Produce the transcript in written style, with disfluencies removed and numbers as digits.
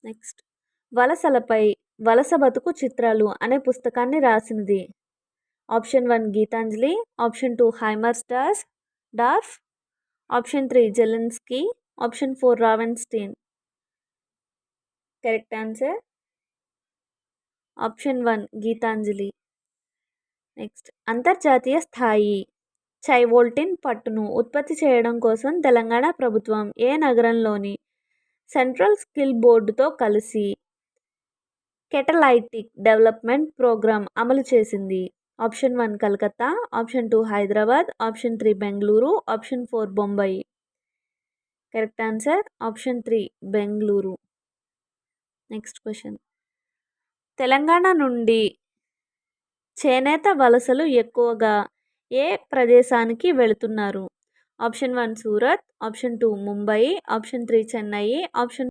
Next వలసలపై వలస బతుకు చిత్రాలు అనే పుస్తకాన్ని రాసినది. ఆప్షన్ 1 గీతాంజలి, ఆప్షన్ 2 హైమర్ స్టార్స్ డార్ఫ్, option 3 Zelensky, option 4 Ravenstein. Correct answer option 1 Gitanjali. Next అంతర్జాతీయ స్థాయి చైవోల్టిన్ పట్టును ఉత్పత్తి చేయడం కోసం తెలంగాణ ప్రభుత్వం ఏ నగరంలోని సెంట్రల్ స్కిల్ బోర్డుతో కలిసి కెటలైటిక్ డెవలప్మెంట్ ప్రోగ్రామ్ అమలు చేసింది? Option 1 Calcutta, option 2 Hyderabad, option 3 Bengaluru, option 4 Bombay. Correct answer option 3 Bengaluru. Next question Telangana నుండి చేనేత వలసలు ఎక్కువగా ఏ ప్రదేశానికి వెళుతున్నారు? Option 1 Surat, option 2 Mumbai, option 3 Chennai, option